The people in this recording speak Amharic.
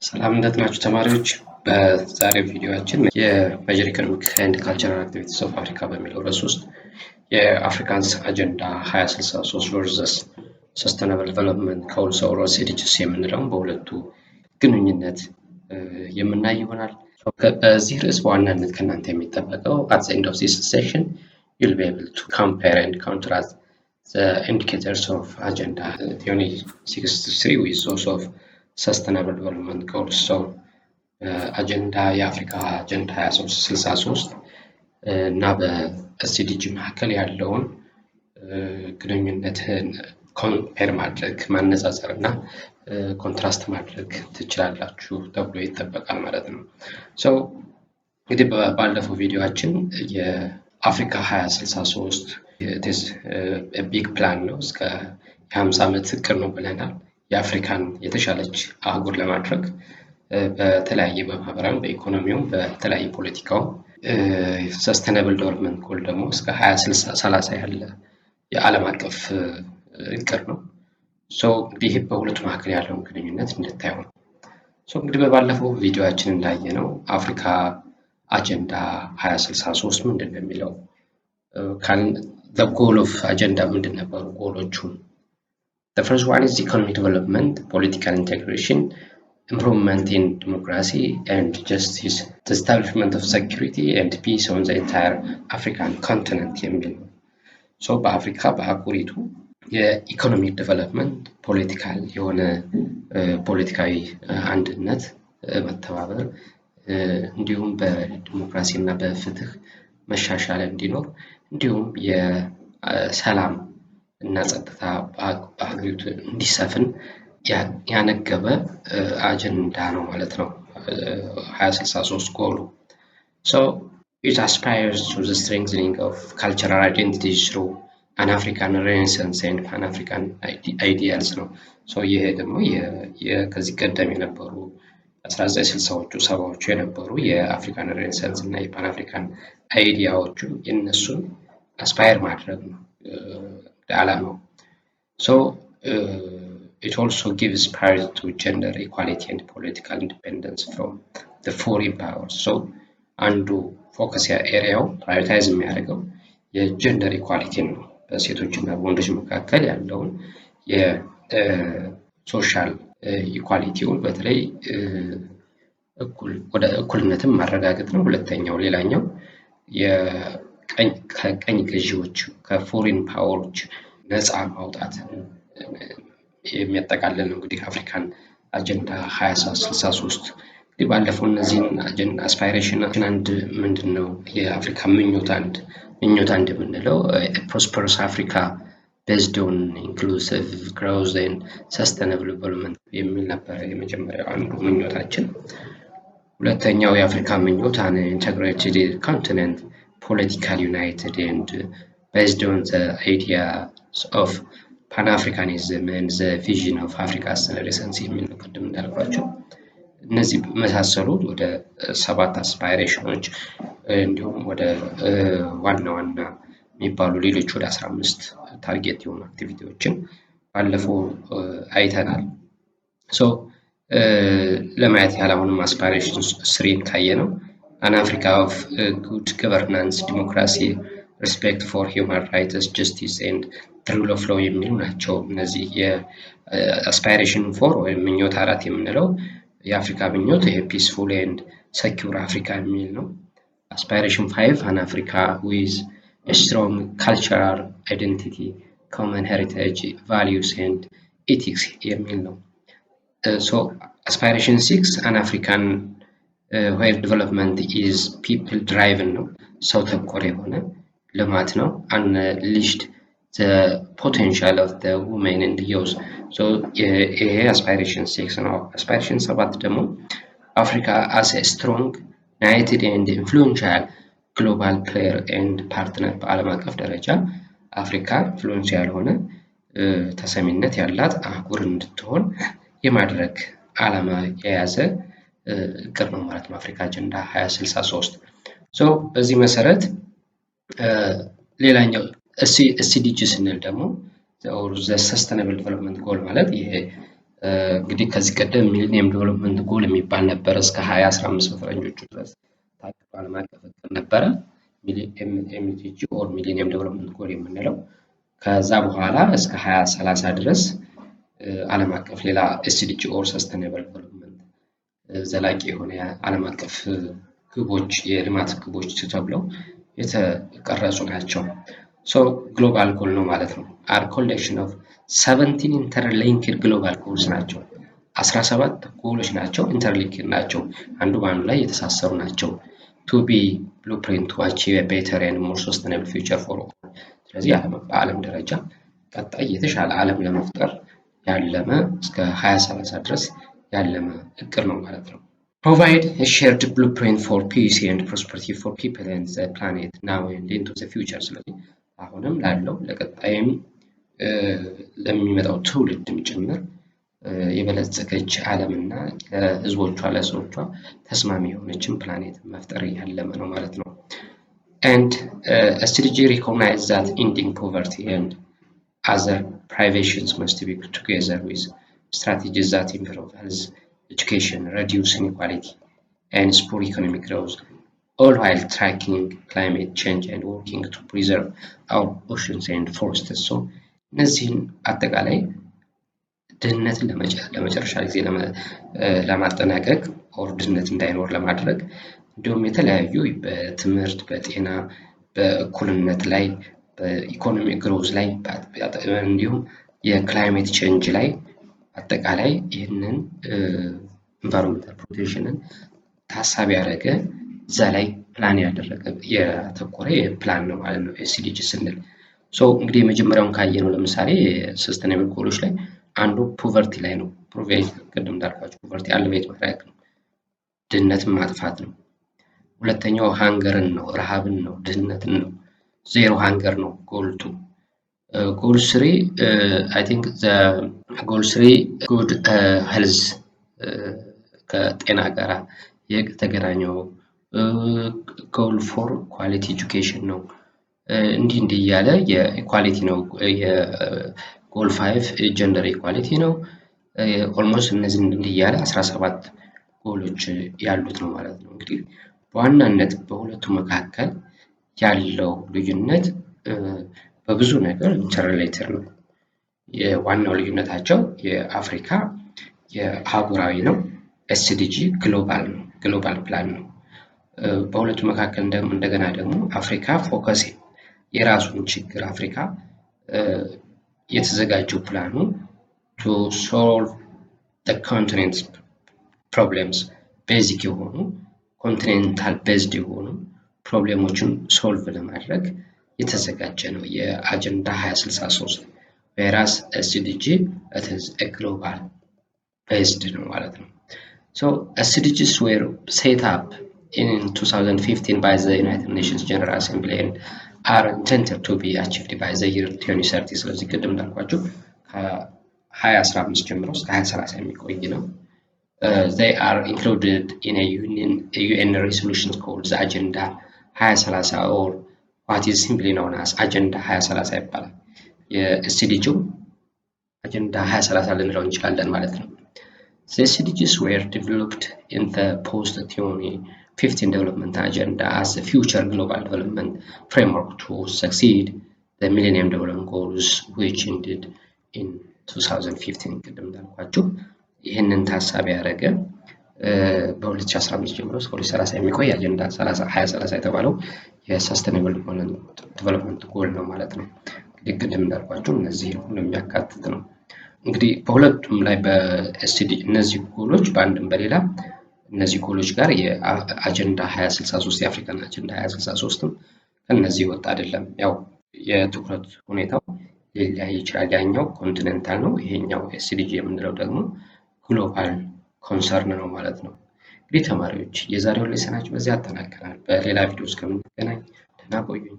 ሰላም እንደትናችሁ ተማሪዎች በዛሬው ቪዲዮአችን የሜጀር ኢኮኖሚክ ኤንድ ካልቸራል አክቲቪቲስ ኦፍ አፍሪካ በሚለው ርዕስ ውስጥ የአፍሪካንስ አጀንዳ 2063 ቨርሰስ ሰስተናብል ዴቨሎፕመንት ጎልስ ኦር ኤስዲጂስ የምንለው በሁለቱ ግንኙነት የምናይ ይሆናል። በዚህ ርዕስ በዋናነት ከእናንተ የሚጠበቀው at the end of this session you'll be able to compare and contrast the indicators of agenda 2063 with those of sustainable development goals. So አጀንዳ የአፍሪካ አጀንዳ 2063 እና በኤስዲጂ መካከል ያለውን ግንኙነትን ኮምፔር ማድረግ ማነጻጸርና ኮንትራስት ማድረግ ትችላላችሁ ተብሎ ይጠበቃል ማለት ነው። ሶ እንግዲህ ባለፈው ቪዲዮአችን የአፍሪካ 2063 ቢግ ፕላን ነው እስከ 50 ዓመት እቅድ ነው ብለናል። የአፍሪካን የተሻለች አህጉር ለማድረግ በተለያየ በማህበራዊ በኢኮኖሚው በተለያየ ፖለቲካው ሰስተናብል ዴቨሎፕመንት ጎል ደግሞ እስከ 2030 ያለ የዓለም አቀፍ እቅድ ነው። ሶ እንግዲህ በሁለቱ መካከል ያለውን ግንኙነት እንድታዩ ነው። ሶ እንግዲህ በባለፈው ቪዲዮአችን እንዳየነው አፍሪካ አጀንዳ 2063 ምንድን ነው የሚለው the goal of agenda ምንድን ነበሩ ጎሎቹ? The first one is economic development, political integration, improvement in democracy and justice, the establishment of security and peace on the entire African continent የሚል ነው። ሶ በአፍሪካ በአህጉሪቱ የኢኮኖሚክ ዴቨሎፕመንት ፖለቲካል የሆነ ፖለቲካዊ አንድነት መተባበር እንዲሁም በዲሞክራሲ እና በፍትህ መሻሻል እንዲኖር እንዲሁም የሰላም እና ጸጥታ በአህጉሪቱ እንዲሰፍን ያነገበ አጀንዳ ነው ማለት ነው 2063 ጎሉ። So it aspires to the strengthening of cultural identities through Pan-African Renaissance and Pan-African ideals ነው። So ይሄ ደግሞ ከዚህ ቀደም የነበሩ 1960ዎቹ 70ዎቹ የነበሩ የአፍሪካን ሬኔሳንስ እና የፓን አፍሪካን አይዲያዎቹ የነሱን አስፓየር ማድረግ ነው ዓላማው። So it also gives priority to gender equality and political independence from the foreign powers. So አንዱ ፎከስ ኤሪያው ፕራዮሪታይዝ የሚያደርገው የጀንደር ኢኳሊቲ ነው። በሴቶችና በወንዶች መካከል ያለውን የሶሻል ኢኳሊቲውን በተለይ ወደ እኩልነትን ማረጋገጥ ነው። ሁለተኛው ሌላኛው ከቀኝ ገዢዎች ከፎሪን ፓወሮች ነፃ ማውጣት የሚያጠቃልል ነው። እንግዲህ አፍሪካን አጀንዳ 2063 እንግዲህ ባለፈው እነዚህን አጀንዳ አስፓይሬሽን አንድ ምንድነው የአፍሪካ ምኞት አንድ የምንለው ፕሮስፐረስ አፍሪካ based on inclusive growth and sustainable development የሚል ነበር የመጀመሪያው አንዱ ምኞታችን። ሁለተኛው የአፍሪካ ምኞት an integrated continent, politically united and based on the ideas of Pan-Africanism and the vision of Africa's Renaissance የሚል ነው ቅድም እንዳልኳቸው። እነዚህ መሳሰሉ ወደ 7 አስፓይሬሽኖች እንዲሁም ወደ ዋና የሚባሉ ሌሎች ወደ 15 ታርጌት የሆኑ አክቲቪቲዎችን ባለፈው አይተናል። ሶ ለማየት ያህል አሁንም አስፓይሬሽን 3 ካየነው an Africa of good governance, democracy, respect for human rights, justice and the rule of law የሚሉ ናቸው። እነዚህ የአስፓይሬሽን 4 ወይም ምኞት 4 የምንለው የአፍሪካ ምኞት ፒስፉል ኤንድ ሰኪውር አፍሪካ የሚል ነው። አስፓይሬሽን 5 an Africa with a strong cultural identity, common heritage, values and ethics የሚል ነው። So aspiration 6 an African where development is people driven ነው፣ ሰው ተኮር የሆነ ልማት ነው። unleashed the potential of the women and youth. So ይሄ aspiration 6 ነው። aspiration 7 ደግሞ Africa as a strong, united and influential global player and partner በዓለም አቀፍ ደረጃ አፍሪካ ኢንፍሉዌንሻል ሆነ ተሰሚነት ያላት አህጉር እንድትሆን የማድረግ ዓላማ የያዘ እቅድ ነው ማለት ነው አፍሪካ አጀንዳ 2063። ሶ በዚህ መሰረት ሌላኛው ኤስዲጂ ስንል ደግሞ the sustainable development goal ማለት ይሄ እንግዲህ ከዚህ ቀደም ሚሊኒየም ዴቨሎፕመንት ጎል የሚባል ነበረ እስከ 2015 በፈረንጆቹ ድረስ ታቅዶ ዓለም አቀፍ እቅድ ነበረ ኤምዲጂ ኦር ሚሊኒየም ዴቨሎፕመንት ጎል የምንለው። ከዛ በኋላ እስከ 2030 ድረስ ዓለም አቀፍ ሌላ ኤስዲጂ ኦር ሰስተይነብል ዴቨሎፕመንት ዘላቂ የሆነ ዓለም አቀፍ ግቦች የልማት ግቦች ተብለው የተቀረጹ ናቸው። ሶ ግሎባል ጎል ነው ማለት ነው። አር ኮሌክሽን ኦፍ 17 ኢንተርሊንክድ ግሎባል ጎልስ ናቸው። 17 ጎሎች ናቸው፣ ኢንተርሊንክድ ናቸው፣ አንዱ በአንዱ ላይ የተሳሰሩ ናቸው። ቱ ቢ ብሉፕሪንት ቱ አቺቭ ኤ ቤተር ኤንድ ሞር ሰስተይነብል ፊውቸር ፎር ኦል። ስለዚህ በዓለም ደረጃ ቀጣይ የተሻለ ዓለም ለመፍጠር ያለመ እስከ 2030 ድረስ ያለመ እቅድ ነው ማለት ነው። Provide a shared blueprint for peace and prosperity for people and the planet now and into the future። ስለዚህ አሁንም ላለው ለቀጣይም ለሚመጣው ትውልድም ጭምር የበለጸገች ዓለምና ለህዝቦቿ ለሰዎቿ ተስማሚ የሆነችን ፕላኔት መፍጠር ያለመ ነው ማለት ነው። And SDG recognize that ending poverty and other privations must be together with strategies that improve health, education, reduce inequality, and spur economic growth, all while tracking climate change and working to preserve our oceans and forests. So እነዚህን አጠቃላይ ድህነትን ለመጨረሻ ጊዜ ለማጠናቀቅ ኦር ድህነት እንዳይኖር ለማድረግ እንዲሁም የተለያዩ በትምህርት፣ በጤና፣ በእኩልነት ላይ፣ በኢኮኖሚ ግሮዝ ላይ እንዲሁም የክላይሜት ቼንጅ ላይ አጠቃላይ ይህንን ኢንቫይሮንመንታል ፕሮቴክሽንን ታሳቢ ያደረገ እዛ ላይ ፕላን ያደረገ ያተኮረ ፕላን ነው ማለት ነው ኤስዲጂ ስንል። ሶ እንግዲህ የመጀመሪያውን ካየነው ለምሳሌ ሰስተይነብል ጎሎች ላይ አንዱ ፖቨርቲ ላይ ነው። ቅድም እንዳልኳችሁ ፖቨርቲ አልቲሜት ማድረግ ነው፣ ድህነትን ማጥፋት ነው። ሁለተኛው ሃንገርን ነው፣ ረሃብን ነው፣ ድህነትን ነው። ዜሮ ሃንገር ነው ጎል 2። ጎል 3 አይ ቲንክ ጎል 3 ጉድ ሄልዝ ከጤና ጋር የተገናኘው። ጎል 4 ኳሊቲ ኤጁኬሽን ነው። እንዲህ እያለ የኢኳሊቲ ነው። የጎል 5 ጀንደር ኢኳሊቲ ነው። ኦልሞስት እነዚህ እንዲህ እያለ 17 ጎሎች ያሉት ነው ማለት ነው። እንግዲህ በዋናነት በሁለቱ መካከል ያለው ልዩነት በብዙ ነገር ኢንተርሪሌትድ ነው። የዋናው ልዩነታቸው የአፍሪካ የአህጉራዊ ነው፣ ኤስዲጂ ግሎባል ነው፣ ግሎባል ፕላን ነው። በሁለቱ መካከል እንደገና ደግሞ አፍሪካ ፎከስ የራሱን ችግር አፍሪካ የተዘጋጀው ፕላኑ to solve the continent's problems ቤዚክ የሆኑ ኮንቲኔንታል ቤዝድ የሆኑ ፕሮብሌሞችን ሶልቭ ለማድረግ የተዘጋጀ ነው የአጀንዳ 2063 whereas SDG it is a global based ነው ማለት ነው። So SDGs were set up in 2015 by the United Nations General Assembly and are intended to be achieved by the year 2030። ስለዚህ ቅድም እንዳልኳችሁ ከ2015 ጀምሮ እስከ 2030 የሚቆይ ነው። They are included in a UN resolution called the Agenda 2030 or what is simply known as Agenda 2030 ይባላል። የኤስዲጂው አጀንዳ 2030 ልንለው እንችላለን ማለት ነው። The SDGs were developed in the post-2015 development agenda as the future global development framework to succeed the Millennium Development Goals which ended in 2015 ቅድም እንዳልኳችሁ ይህንን ታሳቢ ያደረገ በ2015 ጀምሮ እስከ 2030 የሚቆይ አጀንዳ 2030 የተባለው የሰስተይነብል ዴቨሎፕመንት ጎል ነው ማለት ነው። እንግዲህ ቅድም እንዳልኳችሁ እነዚህ ሁሉ የሚያካትት ነው። እንግዲህ በሁለቱም ላይ በኤስዲጂ እነዚህ ጎሎች በአንድም በሌላ እነዚህ ጎሎች ጋር የአጀንዳ 2063 የአፍሪካን አጀንዳ 2063ም ከነዚህ ወጣ አይደለም። ያው የትኩረት ሁኔታው ሊለያይ ይችላል። ያኛው ኮንቲኔንታል ነው፣ ይሄኛው ኤስዲጂ የምንለው ደግሞ ግሎባል ኮንሰርን ነው ማለት ነው። እንግዲህ ተማሪዎች የዛሬው ሌሰናችን በዚህ አጠናቀናል። በሌላ ቪዲዮ እስከምንገናኝ ደህና ቆዩኝ።